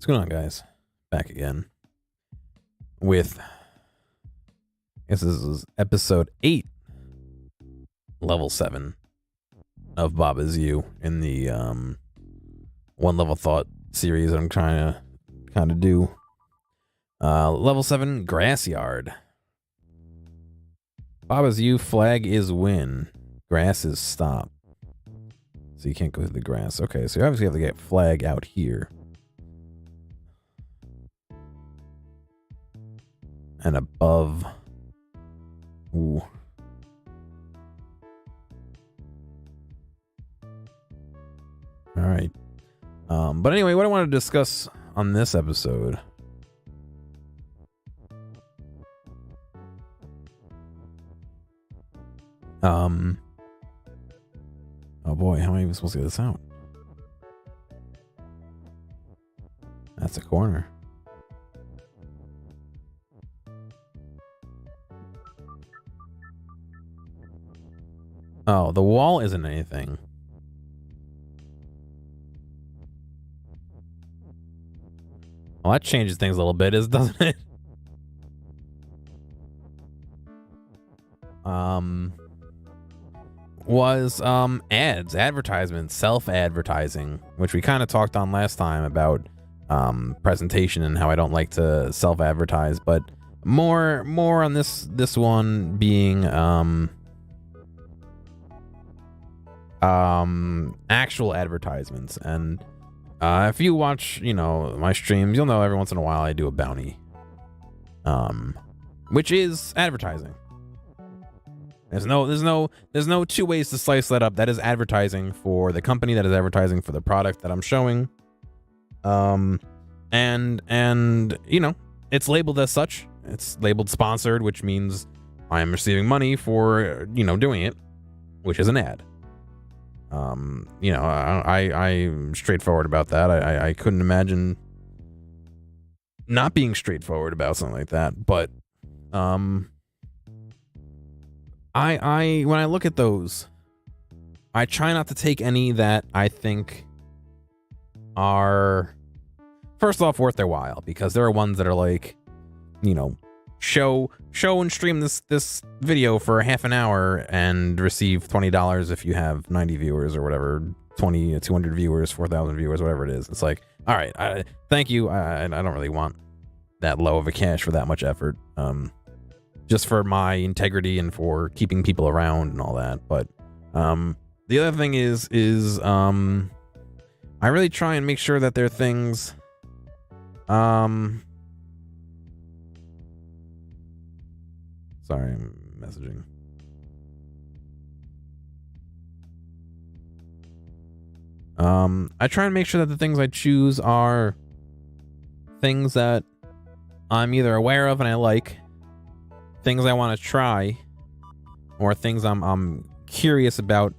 What's going on, guys? Back again with, I guess this is episode 8, level 7 of Bob Is You in the One Level Thought series I'm trying to kind of do. Level 7, Grass Yard. Bob Is You, flag is win. Grass is stop. So you can't go through the grass. Okay, so you obviously have to get flag out here. And above. Ooh. All right. But anyway, what I want to discuss on this episode. Oh boy, how am I even supposed to get this out? That's a corner. Oh, the wall isn't anything. Well, that changes things a little bit, doesn't it? Ads, advertisements, self-advertising, which we kind of talked on last time about presentation and how I don't like to self-advertise, but more on this one being actual advertisements. And if you watch, my streams, you'll know every once in a while I do a bounty, which is advertising. There's no two ways to slice that up. That is advertising for the company, that is advertising for the product that I'm showing. And it's labeled as such. It's labeled sponsored, which means I am receiving money for, doing it, which is an ad. I'm straightforward about that. I couldn't imagine not being straightforward about something like that. But I when I look at those, I try not to take any that I think are first off worth their while, because there are ones that are like, show and stream this video for half an hour and receive $20 if you have 90 viewers or whatever, 200 viewers, 4,000 viewers, whatever it is. It's like, all right, thank you. I don't really want that low of a cash for that much effort. Just for my integrity and for keeping people around and all that. But the other thing is I really try and make sure that there are things sorry, I'm messaging. I try and make sure that the things I choose are things that I'm either aware of and I like, things I want to try, or things I'm curious about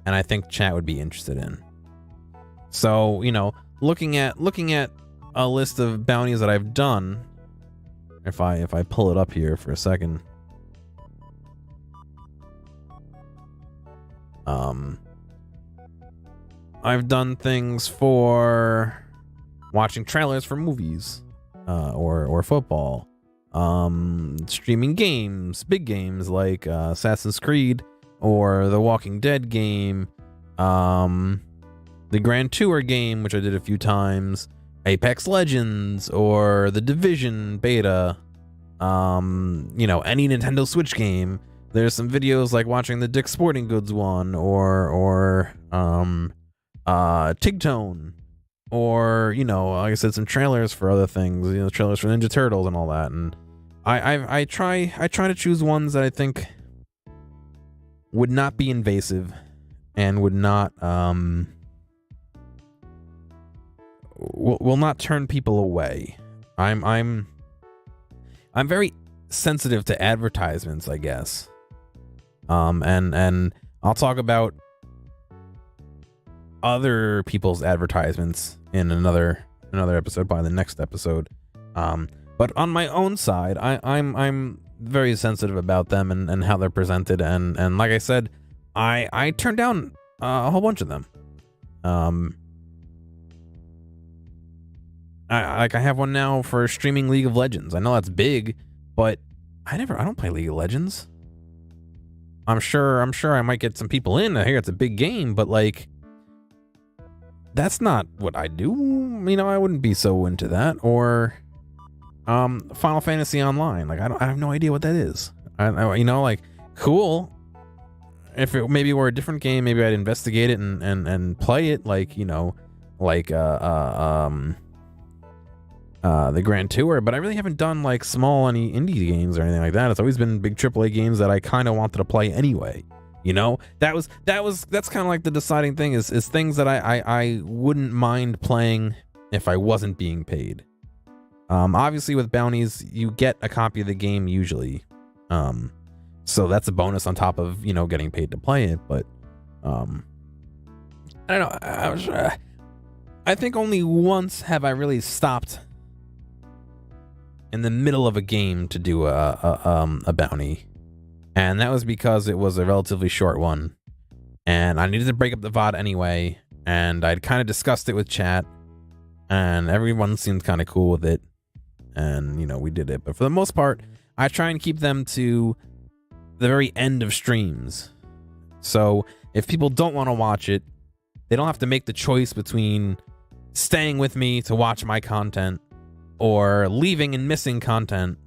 and I think chat would be interested in. So, looking at a list of bounties that I've done, if I pull it up here for a second. I've done things for watching trailers for movies, or football, streaming games, big games like Assassin's Creed or the Walking Dead game, the Grand Tour game, which I did a few times, Apex Legends or the Division beta, any Nintendo Switch game. There's some videos like watching the Dick's Sporting Goods one, or Tigtone, or like I said, some trailers for other things, trailers for Ninja Turtles and all that. And I try to choose ones that I think would not be invasive and would not will not turn people away. I'm very sensitive to advertisements, I guess. And I'll talk about other people's advertisements in another episode, probably the next episode. But on my own side, I'm very sensitive about them and how they're presented, and like I said, I turned down a whole bunch of them. I have one now for streaming League of Legends. I know that's big, but I don't play League of Legends. I'm sure I might get some people in. I hear it's a big game, but like, that's not what I do. You know, I wouldn't be so into that. Or Final Fantasy Online. Like, I have no idea what that is. You know, like, cool. If it maybe were a different game, maybe I'd investigate it and play it. Like, you know, like the Grand Tour, but I really haven't done like small any indie games or anything like that. It's always been big AAA games that I kind of wanted to play anyway. You know, that's kind of like the deciding thing is things that I wouldn't mind playing if I wasn't being paid. Obviously with bounties, you get a copy of the game usually. So that's a bonus on top of, you know, getting paid to play it. But I don't know. I think only once have I really stopped in the middle of a game to do a bounty, and that was because it was a relatively short one, and I needed to break up the VOD anyway, and I'd kind of discussed it with chat, and everyone seemed kind of cool with it, and you know, we did it. But for the most part, I try and keep them to the very end of streams, so if people don't want to watch it, they don't have to make the choice between staying with me to watch my content or leaving and missing content.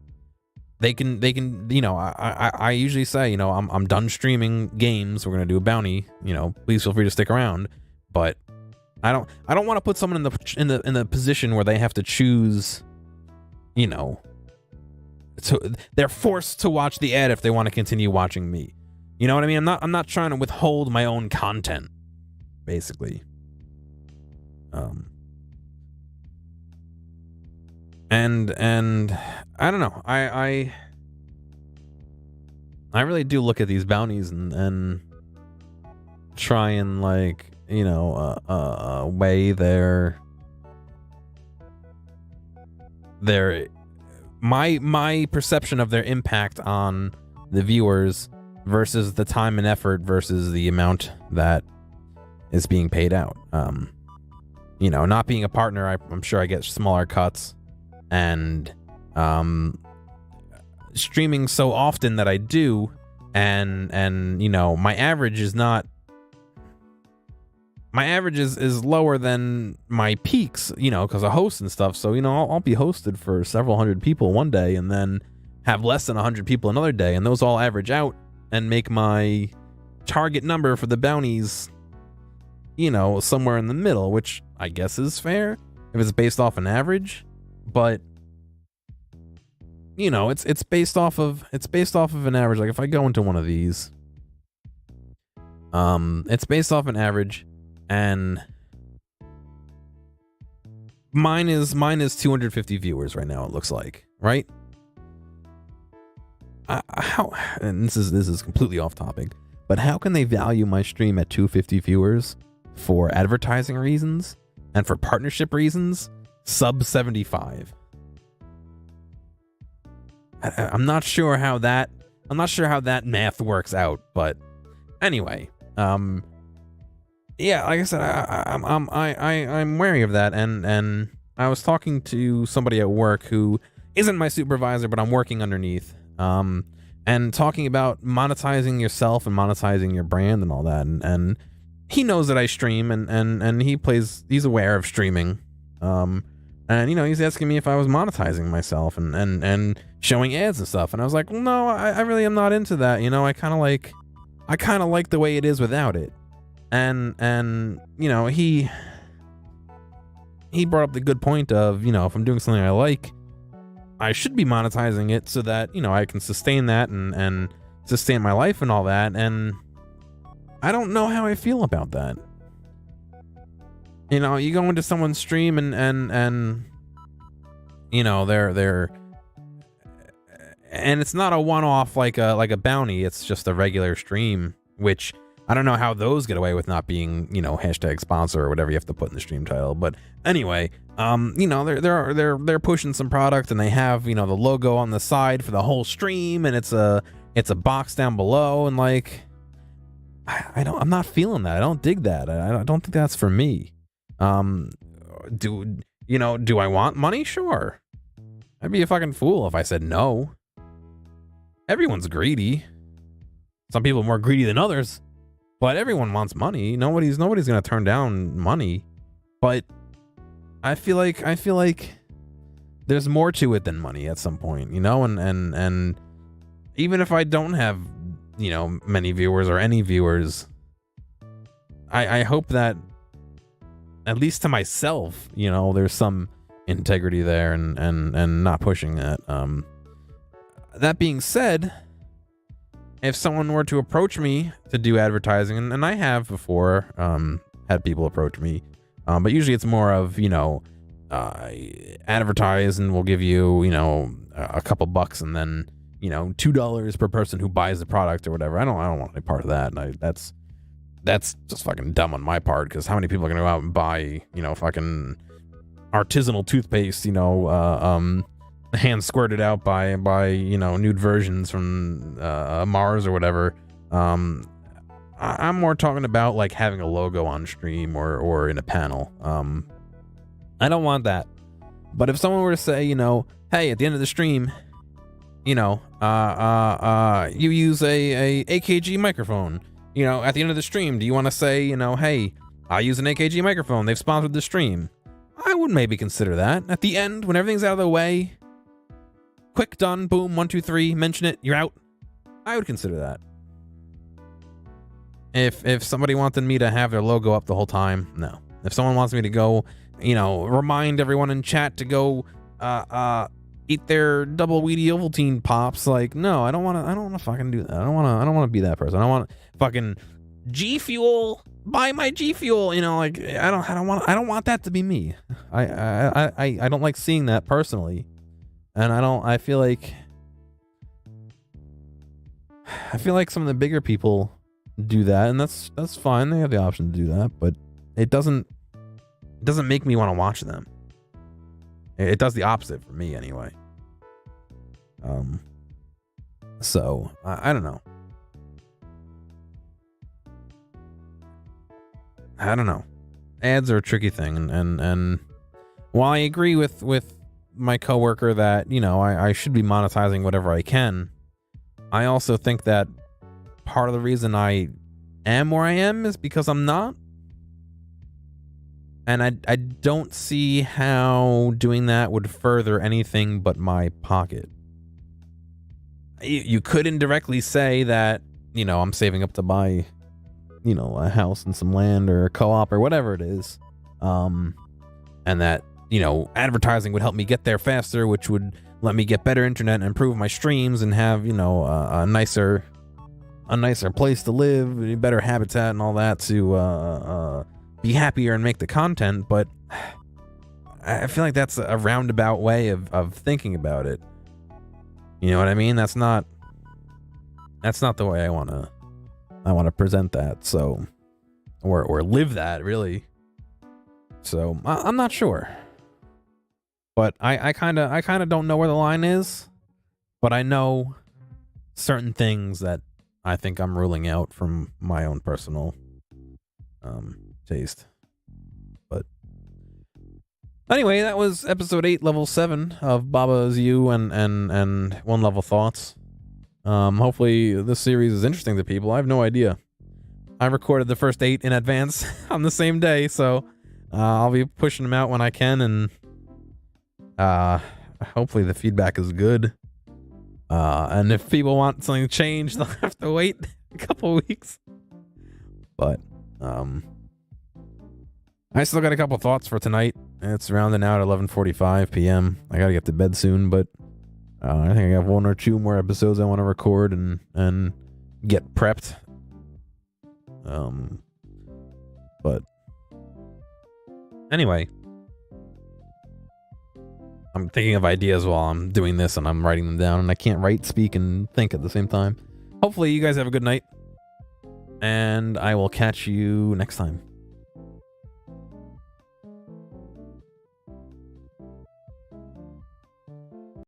They can, you know, I usually say, you know, I'm done streaming games. We're going to do a bounty, you know, please feel free to stick around. But I don't want to put someone in the position where they have to choose, you know, they're forced to watch the ad if they want to continue watching me. You know what I mean? I'm not trying to withhold my own content, basically. And I don't know. I really do look at these bounties and try and, like, you know, weigh my perception of their impact on the viewers versus the time and effort versus the amount that is being paid out. You know, not being a partner, I'm sure I get smaller cuts. And streaming so often that I do, and you know, my average is lower than my peaks, you know, because I host and stuff. So, you know, I'll be hosted for several hundred people one day and then have less than 100 people another day, and those all average out and make my target number for the bounties, you know, somewhere in the middle, which I guess is fair if it's based off an average. But you know, it's based off of an average. Like if I go into one of these, it's based off an average, and mine is 250 viewers right now. It looks like, right? How? And this is completely off topic, but how can they value my stream at 250 viewers for advertising reasons and for partnership reasons? Sub 75. I'm not sure how that math works out, but anyway, yeah, like I said, I'm wary of that, and I was talking to somebody at work who isn't my supervisor, but I'm working underneath, and talking about monetizing yourself and monetizing your brand and all that, and he knows that I stream, and he's aware of streaming, and you know, he's asking me if I was monetizing myself and showing ads and stuff, and I was like, well, no, I really am not into that. You know, I kind of like the way it is without it. And you know, he brought up the good point of, you know, if I'm doing something I like, I should be monetizing it so that, you know, I can sustain that and sustain my life and all that. And I don't know how I feel about that. You know, you go into someone's stream and you know, they're and it's not a one-off like a bounty. It's just a regular stream, which I don't know how those get away with not being, you know, hashtag sponsor or whatever you have to put in the stream title. But anyway, you know, they're pushing some product, and they have, you know, the logo on the side for the whole stream, and it's a box down below, and like, I'm not feeling that. I don't dig that. I don't think that's for me. You You know, do I want money? Sure. I'd be a fucking fool if I said no. Everyone's greedy. Some people are more greedy than others, but everyone wants money. Nobody's gonna turn down money. But I feel like there's more to it than money at some point, you know, and even if I don't have, you know, many viewers or any viewers, I hope that at least to myself, you know, there's some integrity there and not pushing that. That being said, if someone were to approach me to do advertising, and I have before had people approach me, but usually it's more of, you know, advertise and we'll give you, you know, a couple bucks and then, you know, $2 per person who buys the product or whatever. I don't want any part of that. And that's just fucking dumb on my part, because how many people are gonna go out and buy, you know, fucking artisanal toothpaste, you know, hand squirted out by you know, nude versions from Mars or whatever. I'm more talking about like having a logo on stream or in a panel. I don't want that. But if someone were to say, you know, hey, at the end of the stream, you know, you use a AKG microphone. You know, at the end of the stream, do you want to say, you know, hey, I use an AKG microphone, they've sponsored the stream? I would maybe consider that. At the end, when everything's out of the way, quick, done, boom, 1, 2, 3, mention it, you're out. I would consider that. If somebody wanted me to have their logo up the whole time, no. If someone wants me to go, you know, remind everyone in chat to go eat their double Wheatie Ovaltine pops, like, no, I don't want to fucking do that. I don't want to be that person. I don't want fucking G Fuel, buy my G Fuel, you know, like, I don't want that to be me. I don't like seeing that personally. And I feel like some of the bigger people do that, and that's fine. They have the option to do that, but it doesn't make me want to watch them. It does the opposite for me anyway. So I don't know. I don't know. Ads are a tricky thing, and while I agree with my coworker that, you know, I should be monetizing whatever I can, I also think that part of the reason I am where I am is because I'm not. And I don't see how doing that would further anything but my pocket. You could indirectly say that, you know, I'm saving up to buy, you know, a house and some land or a co-op or whatever it is. And that, you know, advertising would help me get there faster, which would let me get better internet and improve my streams and have, you know, a nicer place to live, better habitat and all that to be happier and make the content. But I feel like that's a roundabout way of thinking about it. You know what I mean? That's not the way I want to present that. So, or live that, really. So I'm not sure. But I kind of don't know where the line is, but I know certain things that I think I'm ruling out from my own personal taste. But anyway, that was episode 8, level 7 of Baba's You and One Level Thoughts. Hopefully this series is interesting to people. I have no idea. I recorded the first 8 in advance on the same day, so I'll be pushing them out when I can, and hopefully the feedback is good. And if people want something changed, they'll have to wait a couple weeks. But I still got a couple thoughts for tonight. It's rounding out at 11:45 p.m. I gotta get to bed soon, but I think I have 1 or 2 more episodes I want to record and get prepped. But anyway, I'm thinking of ideas while I'm doing this, and I'm writing them down, and I can't write, speak, and think at the same time. Hopefully you guys have a good night, and I will catch you next time.